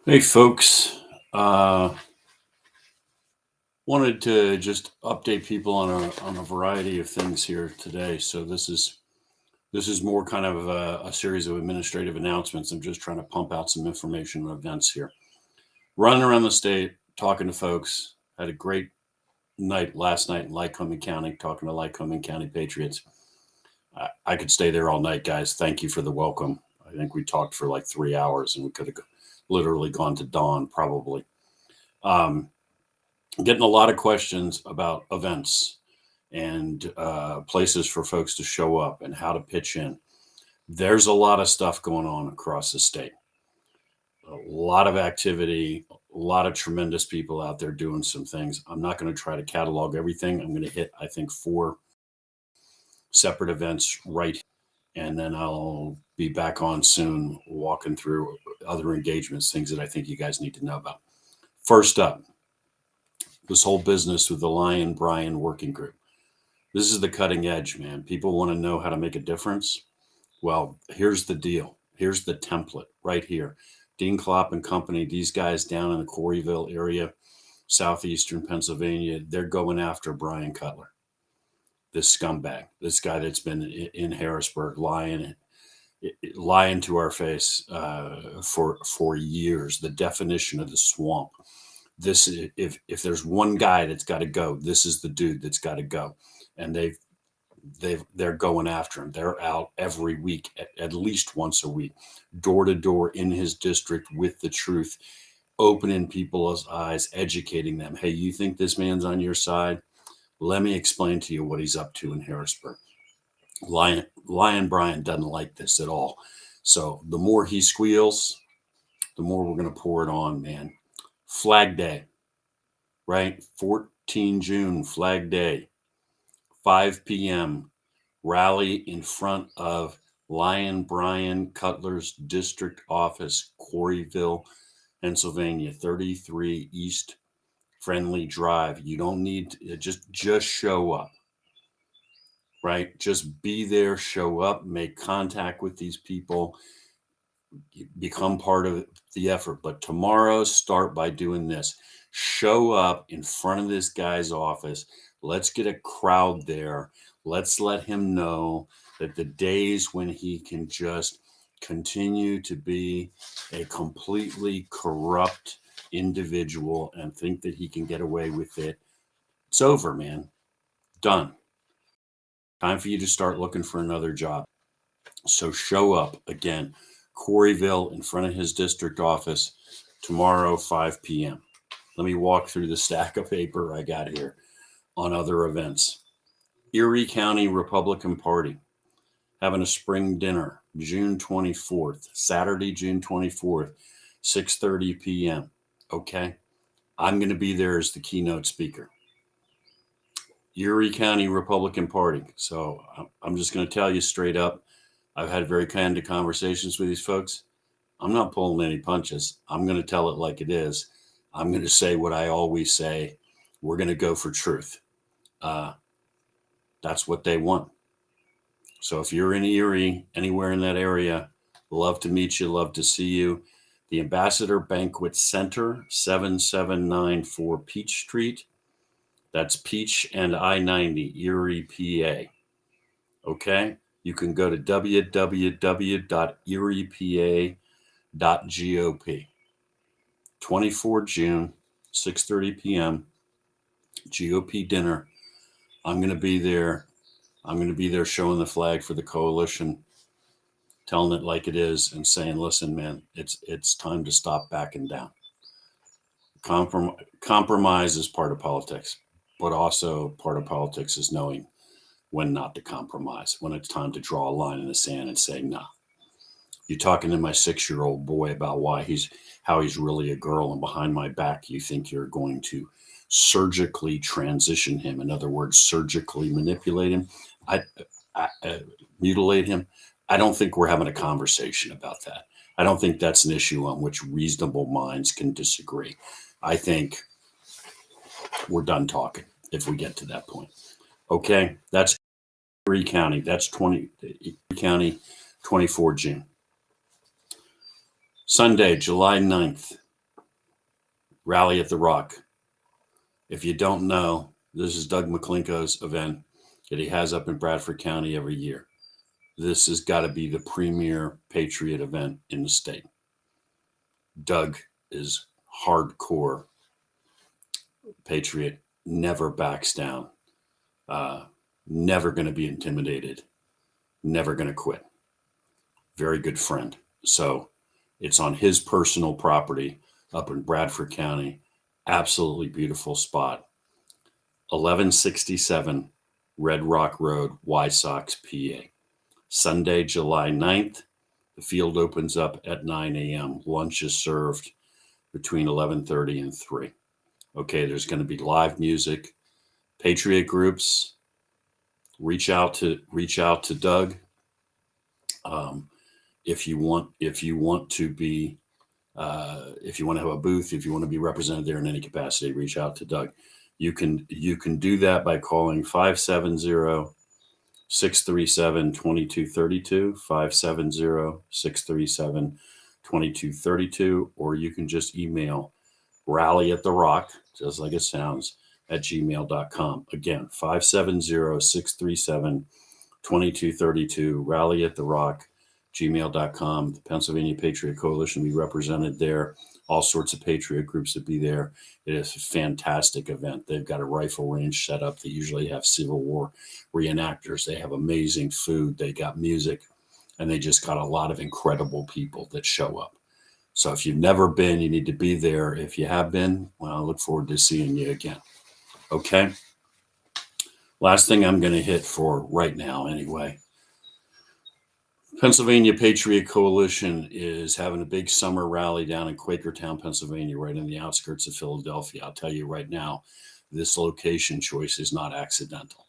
Hey folks, uh, wanted to just update people on a variety of things here today. So this is more kind of a series of administrative announcements. I'm just trying to pump out some information and events here. Running around the state, talking to folks. Had a great night last night in Lycoming County, talking to Lycoming County Patriots. I could stay there all night, guys. Thank you for the welcome. I think we talked for like 3 hours, and we could have literally gone to dawn probably. Um, Getting a lot of questions about events and places for folks to show up and how to pitch in. There's a lot of stuff going on across the state, a lot of activity, a lot of tremendous people out there doing some things. I'm not going to try to catalog everything. I'm going to hit, I think, four separate events right, and then I'll be back on soon walking through other engagements, things that I think you guys need to know about. First up, this whole business with the Lion Brian Working Group. This is the cutting edge, man. People want to know how to make a difference. Well, here's the deal. Here's the template right here. Dean Klopp and company, these guys down in the Coreyville area, southeastern Pennsylvania, they're going after Brian Cutler, this scumbag, this guy that's been in Harrisburg lying to our face for years. The definition of the swamp. This, if there's one guy that's got to go, this is the dude that's got to go. And they're going after him. They're out every week, at least once a week, door to door in his district with the truth, opening people's eyes, educating them. Hey, you think this man's on your side? Let me explain to you what he's up to in Harrisburg. Lion Brian doesn't like this at all. So the more he squeals, the more we're going to pour it on, man. Flag Day, right? 14 June, Flag Day, 5 p.m. Rally in front of Lion Brian Cutler's district office, Coreyville, Pennsylvania, 33 East Friendly Drive. You don't need to just show up, right? Just be there, show up, make contact with these people, become part of the effort. But tomorrow, start by doing this. Show up in front of this guy's office. Let's get a crowd there. Let's let him know that the days when he can just continue to be a completely corrupt individual and think that he can get away with it, it's over, man. Done. Time for you to start looking for another job. So show up again, Coreyville, in front of his district office tomorrow, 5 p.m. Let me walk through the stack of paper I got here on other events. Erie County Republican Party having a spring dinner, June 24th, Saturday, June 24th, 6:30 p.m. Okay, I'm going to be there as the keynote speaker. Erie County Republican Party. So I'm just going to tell you straight up, I've had very candid conversations with these folks. I'm not pulling any punches. I'm going to tell it like it is. I'm going to say what I always say. We're going to go for truth. That's what they want. So if you're in Erie, anywhere in that area, love to meet you, love to see you. The Ambassador Banquet Center, 7794 Peach Street. That's Peach and I-90, Erie, PA. Okay? You can go to www.eriepa.gop. 24 June, 6:30 p.m. GOP dinner. I'm going to be there. I'm going to be there showing the flag for the coalition, telling it like it is, and saying, "Listen, man, it's time to stop backing down." Compromise is part of politics, but also part of politics is knowing when not to compromise, when it's time to draw a line in the sand and say, "Nah." You're talking to my 6-year-old boy about how he's really a girl, and behind my back, you think you're going to surgically transition him. In other words, surgically manipulate him, mutilate him. I don't think we're having a conversation about that. I don't think that's an issue on which reasonable minds can disagree. I think we're done talking if we get to that point. Okay, that's Erie County. That's Erie County, 24 June. Sunday, July 9th, Rally at the Rock. If you don't know, this is Doug McClinko's event that he has up in Bradford County every year. This has got to be the premier Patriot event in the state. Doug is hardcore Patriot, never backs down, never going to be intimidated, never going to quit. Very good friend. So it's on his personal property up in Bradford County. Absolutely beautiful spot. 1167 Red Rock Road, Wysox, PA. Sunday, July 9th. The field opens up at 9 a.m. Lunch is served between 11:30 and 3. Okay, there's going to be live music. Patriot groups, reach out to Doug. If you want to be, if you want to have a booth, if you want to be represented there in any capacity, reach out to Doug. You can do that by calling 570-637-2232, 570-637-2232, or you can just email Rally at the Rock, just like it sounds, at gmail.com. Again, 570-637-2232, Rally at the Rock, gmail.com. The Pennsylvania Patriot Coalition will be represented there. All sorts of Patriot groups will be there. It is a fantastic event. They've got a rifle range set up. They usually have Civil War reenactors. They have amazing food. They got music, and they just got a lot of incredible people that show up. So if you've never been, you need to be there. If you have been, well, I look forward to seeing you again. Okay. Last thing I'm going to hit for right now, anyway. Pennsylvania Patriot Coalition is having a big summer rally down in Quakertown, Pennsylvania, right in the outskirts of Philadelphia. I'll tell you right now, this location choice is not accidental.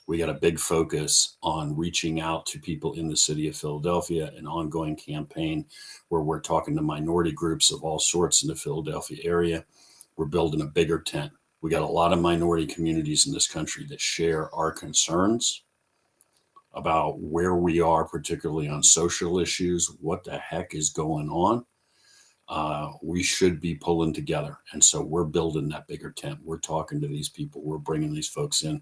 We got a big focus on reaching out to people in the city of Philadelphia, an ongoing campaign where we're talking to minority groups of all sorts in the Philadelphia area. We're building a bigger tent. We got a lot of minority communities in this country that share our concerns about where we are, particularly on social issues. What the heck is going on? We should be pulling together. And so we're building that bigger tent. We're talking to these people. We're bringing these folks in.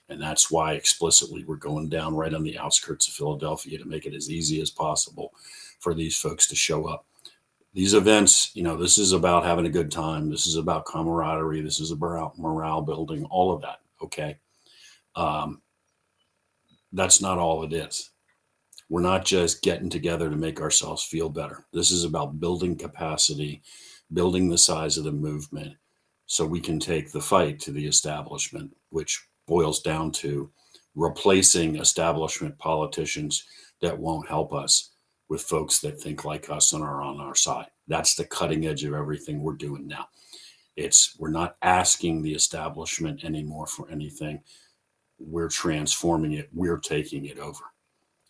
And that's why explicitly we're going down right on the outskirts of Philadelphia to make it as easy as possible for these folks to show up. These events, this is about having a good time. This is about camaraderie. This is about morale building, all of that. Okay. That's not all it is. We're not just getting together to make ourselves feel better. This is about building capacity, building the size of the movement so we can take the fight to the establishment, which boils down to replacing establishment politicians that won't help us with folks that think like us and are on our side. That's the cutting edge of everything we're doing now. We're not asking the establishment anymore for anything. We're transforming it. We're taking it over.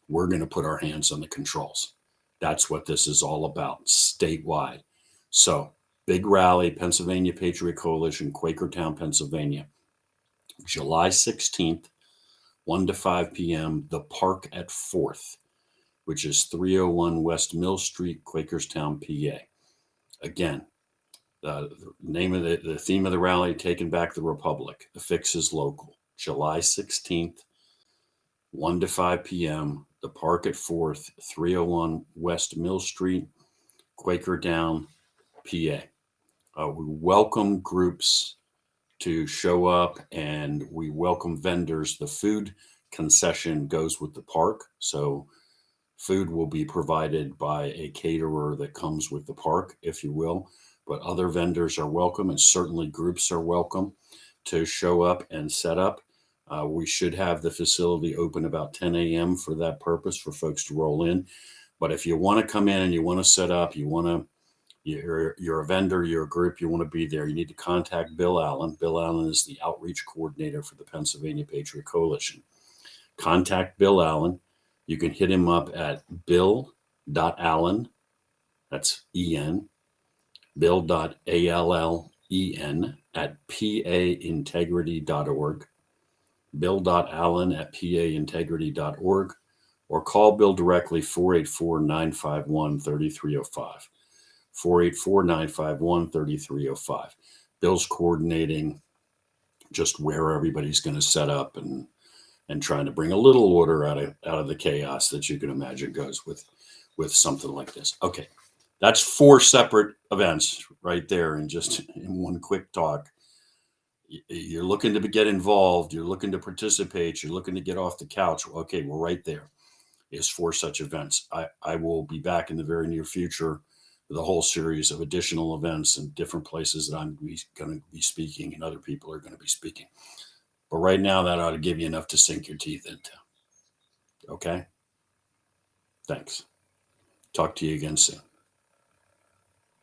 We're going to put our hands on the controls. That's what this is all about, statewide. So, big rally, Pennsylvania Patriot Coalition, Quakertown, Pennsylvania, July 16th, 1 to 5 p.m., the Park at 4th, which is 301 West Mill Street, Quakerstown, PA. Again, the name of the theme of the rally, Taking Back the Republic. The fix is local. July 16th, 1 to 5 p.m., the Park at 4th, 301 West Mill Street, Quakertown, PA. We welcome groups to show up, and we welcome vendors. The food concession goes with the park, so food will be provided by a caterer that comes with the park, if you will, but other vendors are welcome, and certainly groups are welcome to show up and set up. We should have the facility open about 10 a.m. for that purpose, for folks to roll in. But if you want to come in and you want to set up, you're a vendor, you're a group, you want to be there, you need to contact Bill Allen. Bill Allen is the outreach coordinator for the Pennsylvania Patriot Coalition. Contact Bill Allen. You can hit him up at bill.allen, that's E-N, bill.allen at paintegrity.org, bill.allen at paintegrity.org, or call Bill directly, 484-951-3305. 484-951-3305. Bill's coordinating just where everybody's going to set up and trying to bring a little order out of the chaos that you can imagine goes with something like this. Okay, that's 4 separate events right there, and just in one quick talk. You're looking to get involved, you're looking to participate, you're looking to get off the couch. Okay, we're right there. Is 4 such events. I will be back in the very near future with a whole series of additional events in different places that I'm going to be speaking and other people are going to be speaking. But right now, that ought to give you enough to sink your teeth into. Okay? Thanks. Talk to you again soon.